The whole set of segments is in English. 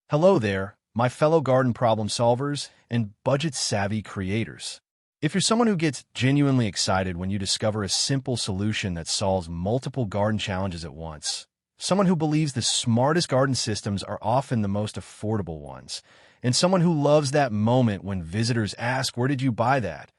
Hello there, my fellow garden problem solvers and budget-savvy creators. If you're someone who gets genuinely excited when you discover a simple solution that solves multiple garden challenges at once, someone who believes the smartest garden systems are often the most affordable ones, and someone who loves that moment when visitors ask, "Where did you buy that?"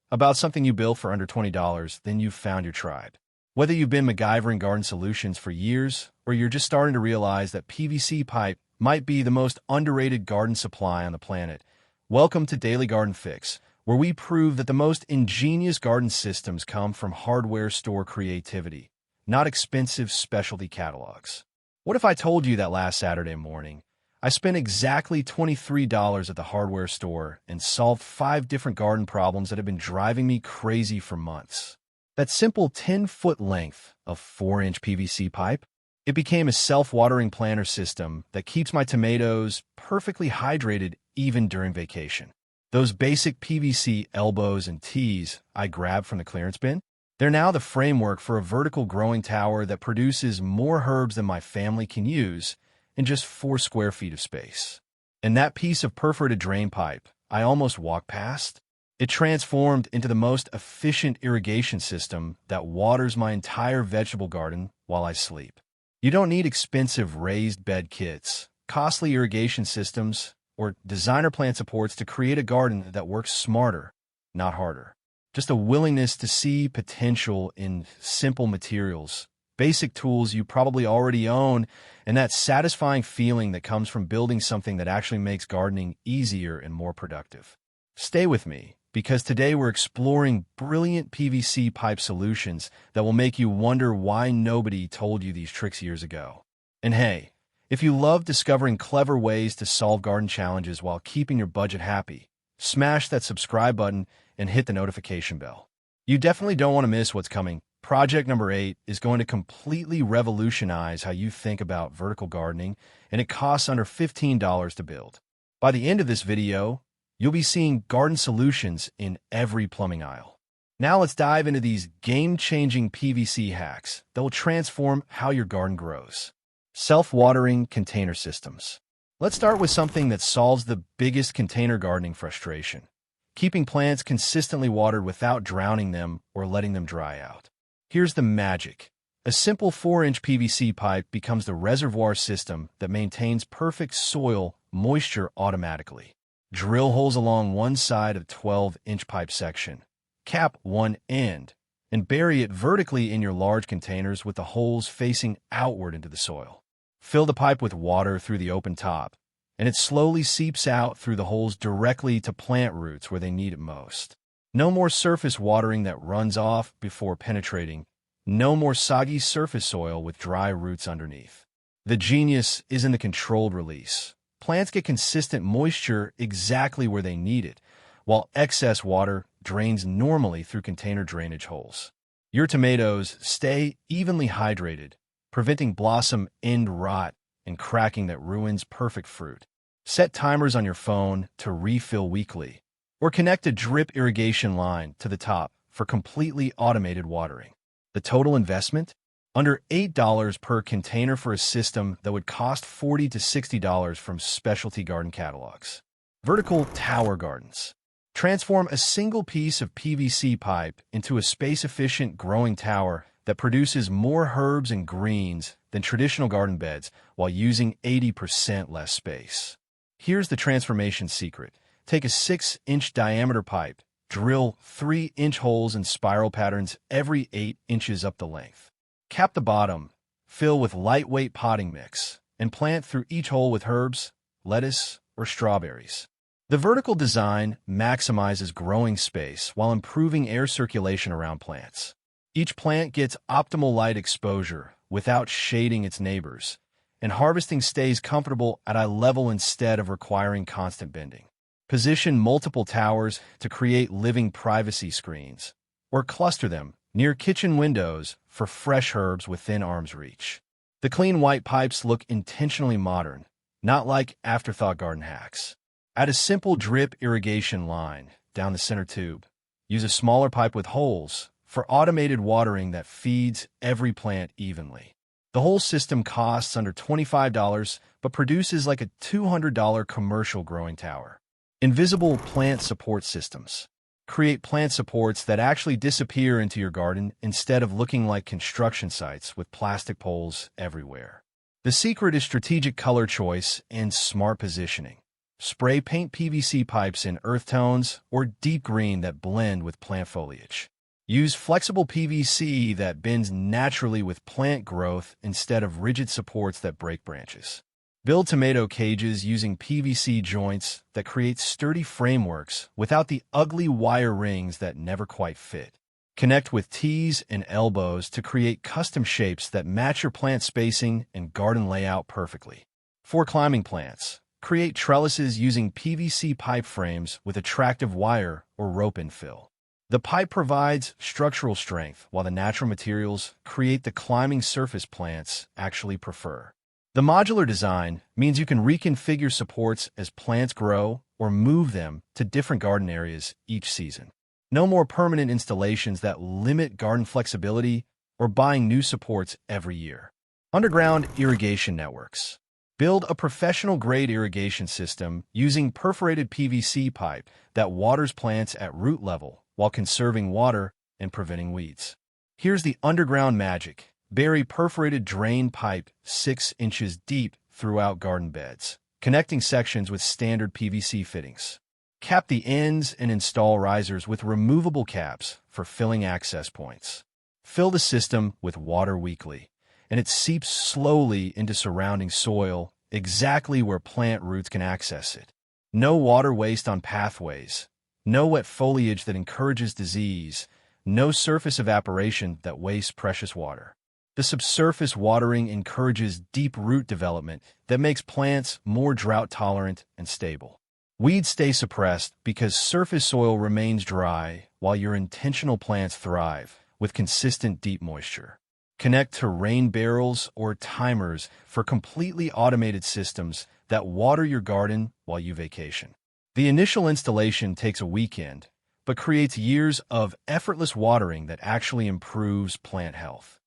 about something you built for under $20, then you've found your tribe. Whether you've been MacGyvering garden solutions for years, or you're just starting to realize that PVC pipe might be the most underrated garden supply on the planet, welcome to Daily Garden Fix, where we prove that the most ingenious garden systems come from hardware store creativity, not expensive specialty catalogs. What if I told you that last Saturday morning, I spent exactly $23 at the hardware store and solved 5 different garden problems that have been driving me crazy for months? That simple 10-foot length of 4-inch PVC pipe, it became a self-watering planter system that keeps my tomatoes perfectly hydrated even during vacation. Those basic PVC elbows and tees I grabbed from the clearance bin, they're now the framework for a vertical growing tower that produces more herbs than my family can use in just 4 square feet of space. And that piece of perforated drain pipe I almost walked past, it transformed into the most efficient irrigation system that waters my entire vegetable garden while I sleep. You don't need expensive raised bed kits, costly irrigation systems, or designer plant supports to create a garden that works smarter, not harder. Just a willingness to see potential in simple materials, basic tools you probably already own, and that satisfying feeling that comes from building something that actually makes gardening easier and more productive. Stay with me, because today we're exploring brilliant PVC pipe solutions that will make you wonder why nobody told you these tricks years ago. And hey, if you love discovering clever ways to solve garden challenges while keeping your budget happy, smash that subscribe button and hit the notification bell. You definitely don't want to miss what's coming. Project number 8 is going to completely revolutionize how you think about vertical gardening, and it costs under $15 to build. By the end of this video, you'll be seeing garden solutions in every plumbing aisle. Now let's dive into these game-changing PVC hacks that will transform how your garden grows. Self-watering container systems. Let's start with something that solves the biggest container gardening frustration: keeping plants consistently watered without drowning them or letting them dry out. Here's the magic. A simple 4-inch PVC pipe becomes the reservoir system that maintains perfect soil moisture automatically. Drill holes along one side of 12-inch pipe section, cap one end, and bury it vertically in your large containers with the holes facing outward into the soil. Fill the pipe with water through the open top, and it slowly seeps out through the holes directly to plant roots where they need it most. No more surface watering that runs off before penetrating. No more soggy surface soil with dry roots underneath. The genius is in the controlled release. Plants get consistent moisture exactly where they need it, while excess water drains normally through container drainage holes. Your tomatoes stay evenly hydrated, preventing blossom end rot and cracking that ruins perfect fruit. Set timers on your phone to refill weekly, or connect a drip irrigation line to the top for completely automated watering. The total investment? Under $8 per container for a system that would cost $40 to $60 from specialty garden catalogs. Vertical tower gardens. Transform a single piece of PVC pipe into a space-efficient growing tower that produces more herbs and greens than traditional garden beds while using 80% less space. Here's the transformation secret. Take a 6-inch diameter pipe, drill 3-inch holes in spiral patterns every 8 inches up the length. Cap the bottom, fill with lightweight potting mix, and plant through each hole with herbs, lettuce, or strawberries. The vertical design maximizes growing space while improving air circulation around plants. Each plant gets optimal light exposure without shading its neighbors, and harvesting stays comfortable at eye level instead of requiring constant bending. Position multiple towers to create living privacy screens, or cluster them near kitchen windows for fresh herbs within arm's reach. The clean white pipes look intentionally modern, not like afterthought garden hacks. Add a simple drip irrigation line down the center tube. Use a smaller pipe with holes for automated watering that feeds every plant evenly. The whole system costs under $25 but produces like a $200 commercial growing tower. Invisible plant support systems. Create plant supports that actually disappear into your garden instead of looking like construction sites with plastic poles everywhere. The secret is strategic color choice and smart positioning. Spray paint PVC pipes in earth tones or deep green that blend with plant foliage. Use flexible PVC that bends naturally with plant growth instead of rigid supports that break branches. Build tomato cages using PVC joints that create sturdy frameworks without the ugly wire rings that never quite fit. Connect with T's and elbows to create custom shapes that match your plant spacing and garden layout perfectly. For climbing plants, create trellises using PVC pipe frames with attractive wire or rope infill. The pipe provides structural strength while the natural materials create the climbing surface plants actually prefer. The modular design means you can reconfigure supports as plants grow or move them to different garden areas each season. No more permanent installations that limit garden flexibility or buying new supports every year. Underground irrigation networks. Build a professional-grade irrigation system using perforated PVC pipe that waters plants at root level while conserving water and preventing weeds. Here's the underground magic. Bury perforated drain pipe 6 inches deep throughout garden beds, connecting sections with standard PVC fittings. Cap the ends and install risers with removable caps for filling access points. Fill the system with water weekly, and it seeps slowly into surrounding soil, exactly where plant roots can access it. No water waste on pathways, no wet foliage that encourages disease, no surface evaporation that wastes precious water. The subsurface watering encourages deep root development that makes plants more drought-tolerant and stable. Weeds stay suppressed because surface soil remains dry while your intentional plants thrive with consistent deep moisture. Connect to rain barrels or timers for completely automated systems that water your garden while you vacation. The initial installation takes a weekend, but creates years of effortless watering that actually improves plant health.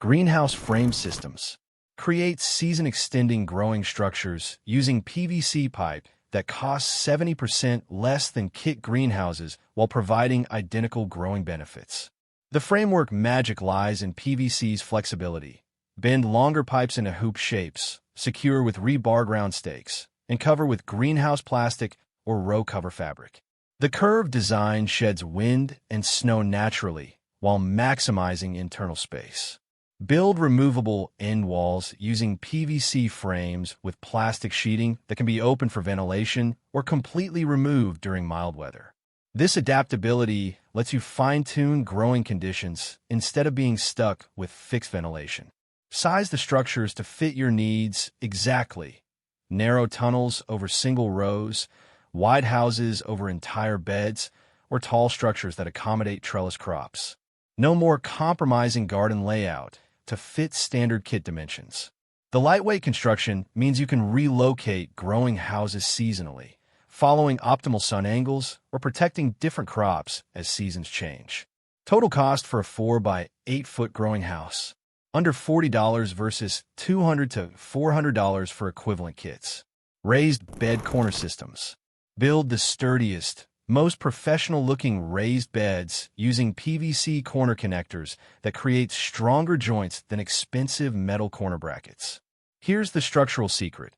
Greenhouse frame systems. Create season-extending growing structures using PVC pipe that costs 70% less than kit greenhouses while providing identical growing benefits. The framework magic lies in PVC's flexibility. Bend longer pipes into hoop shapes, secure with rebar ground stakes, and cover with greenhouse plastic or row cover fabric. The curved design sheds wind and snow naturally while maximizing internal space. Build removable end walls using PVC frames with plastic sheeting that can be opened for ventilation or completely removed during mild weather. This adaptability lets you fine-tune growing conditions instead of being stuck with fixed ventilation. Size the structures to fit your needs exactly. Narrow tunnels over single rows, wide houses over entire beds, or tall structures that accommodate trellis crops. No more compromising garden layout to fit standard kit dimensions. The lightweight construction means you can relocate growing houses seasonally, following optimal sun angles or protecting different crops as seasons change. Total cost for a 4 by 8 foot growing house, under $40 versus $200 to $400 for equivalent kits. Raised bed corner systems. Build the sturdiest, most professional-looking raised beds using PVC corner connectors that create stronger joints than expensive metal corner brackets. Here's the structural secret.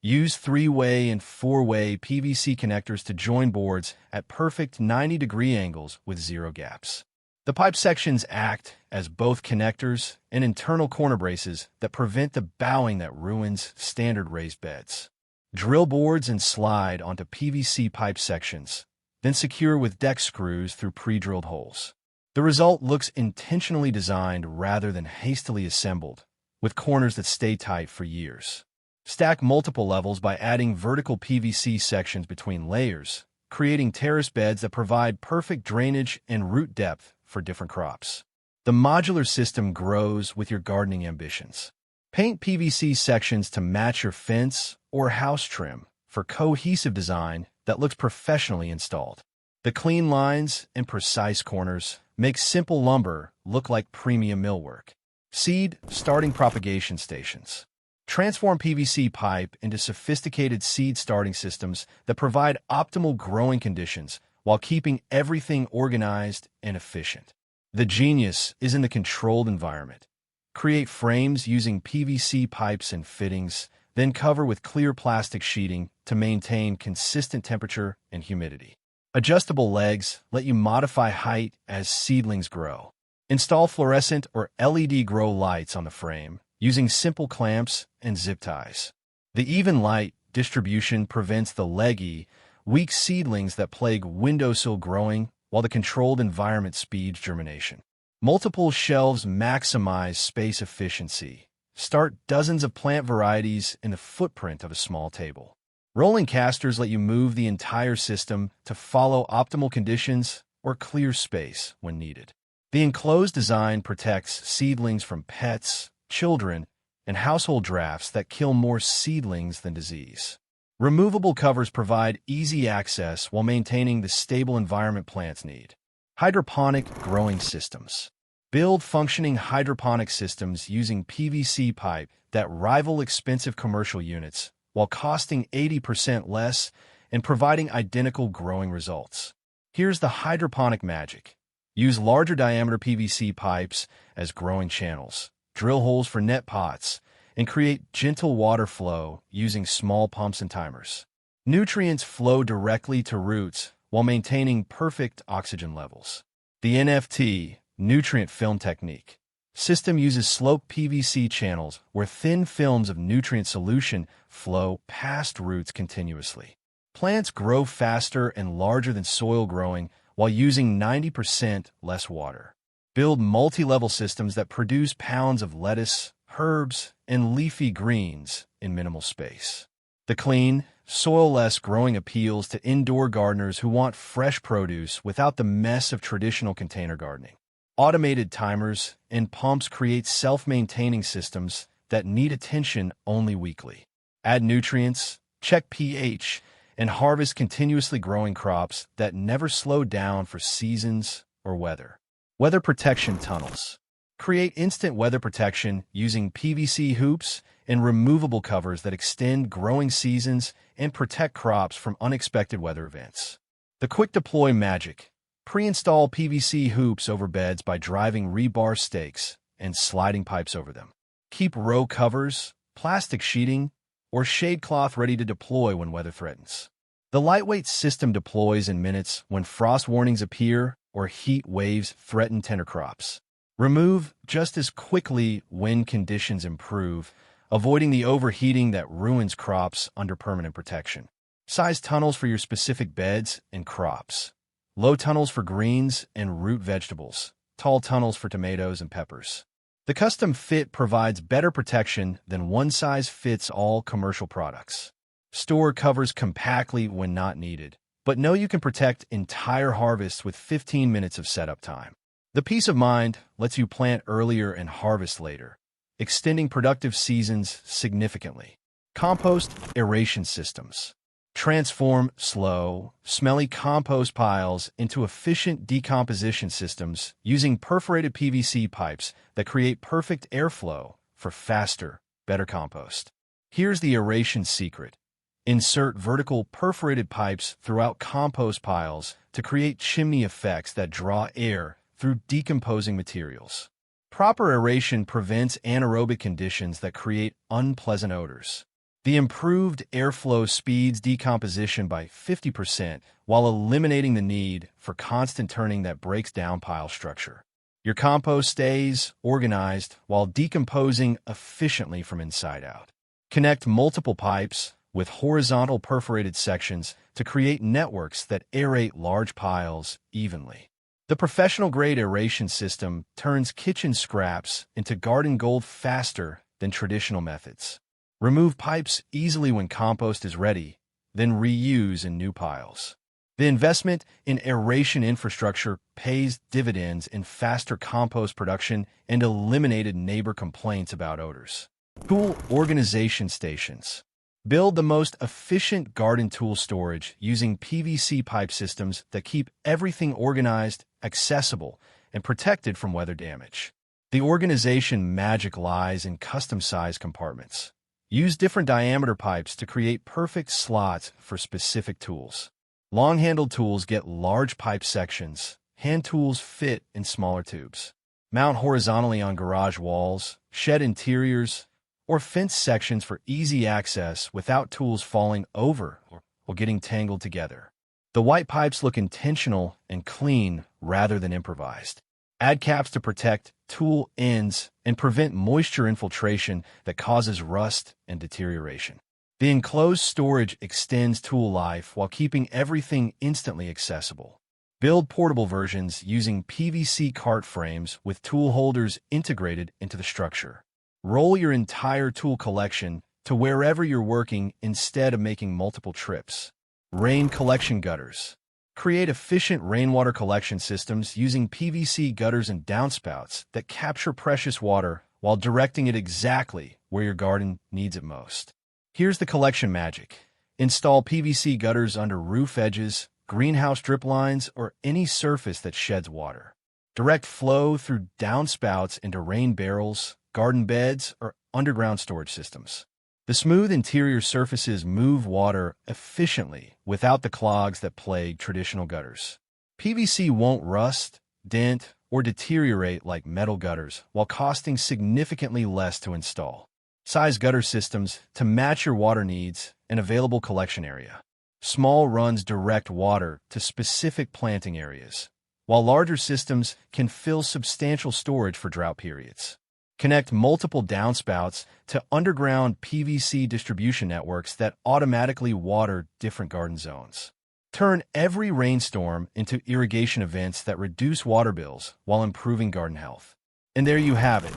Use 3-way and 4-way PVC connectors to join boards at perfect 90-degree angles with zero gaps. The pipe sections act as both connectors and internal corner braces that prevent the bowing that ruins standard raised beds. Drill boards and slide onto PVC pipe sections, then secure with deck screws through pre-drilled holes. The result looks intentionally designed rather than hastily assembled, with corners that stay tight for years. Stack multiple levels by adding vertical PVC sections between layers, creating terrace beds that provide perfect drainage and root depth for different crops. The modular system grows with your gardening ambitions. Paint PVC sections to match your fence or house trim for cohesive design that looks professionally installed. The clean lines and precise corners make simple lumber look like premium millwork. Seed starting propagation stations. Transform PVC pipe into sophisticated seed starting systems that provide optimal growing conditions while keeping everything organized and efficient. The genius is in the controlled environment. Create frames using PVC pipes and fittings, then cover with clear plastic sheeting to maintain consistent temperature and humidity. Adjustable legs let you modify height as seedlings grow. Install fluorescent or LED grow lights on the frame using simple clamps and zip ties. The even light distribution prevents the leggy, weak seedlings that plague windowsill growing, while the controlled environment speeds germination. Multiple shelves maximize space efficiency. Start dozens of plant varieties in the footprint of a small table. Rolling casters let you move the entire system to follow optimal conditions or clear space when needed. The enclosed design protects seedlings from pets, children, and household drafts that kill more seedlings than disease. Removable covers provide easy access while maintaining the stable environment plants need. Hydroponic growing systems. Build functioning hydroponic systems using PVC pipe that rival expensive commercial units while costing 80% less and providing identical growing results. Here's the hydroponic magic. Use larger diameter PVC pipes as growing channels. Drill holes for net pots, and create gentle water flow using small pumps and timers. Nutrients flow directly to roots while maintaining perfect oxygen levels. The NFT, nutrient film technique, system uses sloped PVC channels where thin films of nutrient solution flow past roots continuously. Plants grow faster and larger than soil growing while using 90% less water. Build multi-level systems that produce pounds of lettuce, herbs, and leafy greens in minimal space. The clean, soil-less growing appeals to indoor gardeners who want fresh produce without the mess of traditional container gardening. Automated timers and pumps create self-maintaining systems that need attention only weekly. Add nutrients, check pH, and harvest continuously growing crops that never slow down for seasons or weather. Weather protection tunnels. Create instant weather protection using PVC hoops and removable covers that extend growing seasons and protect crops from unexpected weather events. The quick deploy magic. Pre-install PVC hoops over beds by driving rebar stakes and sliding pipes over them. Keep row covers, plastic sheeting, or shade cloth ready to deploy when weather threatens. The lightweight system deploys in minutes when frost warnings appear or heat waves threaten tender crops. Remove just as quickly when conditions improve, avoiding the overheating that ruins crops under permanent protection. Size tunnels for your specific beds and crops. Low tunnels for greens and root vegetables. Tall tunnels for tomatoes and peppers. The custom fit provides better protection than one-size-fits-all commercial products. Store covers compactly when not needed, but know you can protect entire harvests with 15 minutes of setup time. The peace of mind lets you plant earlier and harvest later, extending productive seasons significantly. Compost aeration systems. Transform slow, smelly compost piles into efficient decomposition systems using perforated PVC pipes that create perfect airflow for faster, better compost. Here's the aeration secret. Insert vertical perforated pipes throughout compost piles to create chimney effects that draw air through decomposing materials. Proper aeration prevents anaerobic conditions that create unpleasant odors. The improved airflow speeds decomposition by 50% while eliminating the need for constant turning that breaks down pile structure. Your compost stays organized while decomposing efficiently from inside out. Connect multiple pipes with horizontal perforated sections to create networks that aerate large piles evenly. The professional-grade aeration system turns kitchen scraps into garden gold faster than traditional methods. Remove pipes easily when compost is ready, then reuse in new piles. The investment in aeration infrastructure pays dividends in faster compost production and eliminated neighbor complaints about odors. Tool organization stations. Build the most efficient garden tool storage using PVC pipe systems that keep everything organized, accessible, and protected from weather damage. The organization magic lies in custom-sized compartments. Use different diameter pipes to create perfect slots for specific tools. Long-handled tools get large pipe sections. Hand tools fit in smaller tubes. Mount horizontally on garage walls, shed interiors, or fence sections for easy access without tools falling over or getting tangled together. The white pipes look intentional and clean rather than improvised. Add caps to protect tool ends and prevent moisture infiltration that causes rust and deterioration. The enclosed storage extends tool life while keeping everything instantly accessible. Build portable versions using PVC cart frames with tool holders integrated into the structure. Roll your entire tool collection to wherever you're working instead of making multiple trips. Rain collection gutters. Create efficient rainwater collection systems using PVC gutters and downspouts that capture precious water while directing it exactly where your garden needs it most. Here's the collection magic. Install PVC gutters under roof edges, greenhouse drip lines, or any surface that sheds water. Direct flow through downspouts into rain barrels, garden beds, or underground storage systems. The smooth interior surfaces move water efficiently without the clogs that plague traditional gutters. PVC won't rust, dent, or deteriorate like metal gutters while costing significantly less to install. Size gutter systems to match your water needs and available collection area. Small runs direct water to specific planting areas, while larger systems can fill substantial storage for drought periods. Connect multiple downspouts to underground PVC distribution networks that automatically water different garden zones. Turn every rainstorm into irrigation events that reduce water bills while improving garden health. And there you have it.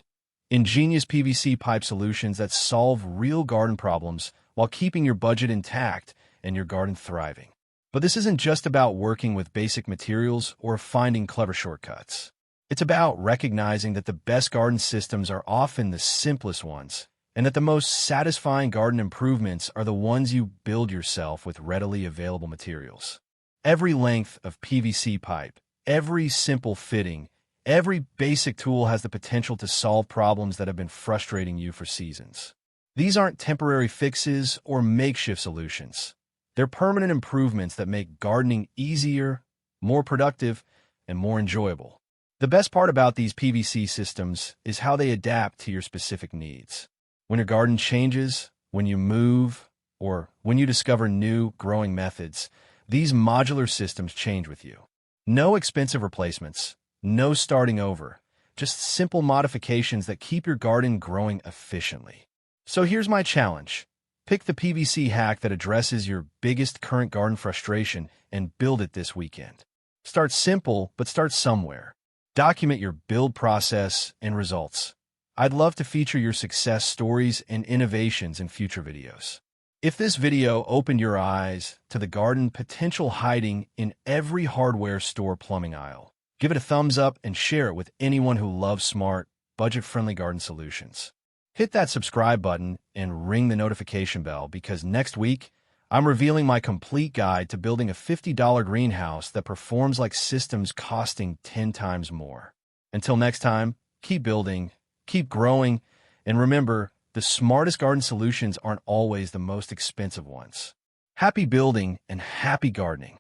Ingenious PVC pipe solutions that solve real garden problems while keeping your budget intact and your garden thriving. But this isn't just about working with basic materials or finding clever shortcuts. It's about recognizing that the best garden systems are often the simplest ones, and that the most satisfying garden improvements are the ones you build yourself with readily available materials. Every length of PVC pipe, every simple fitting, every basic tool has the potential to solve problems that have been frustrating you for seasons. These aren't temporary fixes or makeshift solutions. They're permanent improvements that make gardening easier, more productive, and more enjoyable. The best part about these PVC systems is how they adapt to your specific needs. When your garden changes, when you move, or when you discover new growing methods, these modular systems change with you. No expensive replacements, no starting over, just simple modifications that keep your garden growing efficiently. So here's my challenge. Pick the PVC hack that addresses your biggest current garden frustration and build it this weekend. Start simple, but start somewhere. Document your build process and results. I'd love to feature your success stories and innovations in future videos. If this video opened your eyes to the garden potential hiding in every hardware store plumbing aisle, give it a thumbs up and share it with anyone who loves smart, budget-friendly garden solutions. Hit that subscribe button and ring the notification bell because next week, I'm revealing my complete guide to building a $50 greenhouse that performs like systems costing 10 times more. Until next time, keep building, keep growing, and remember, the smartest garden solutions aren't always the most expensive ones. Happy building and happy gardening.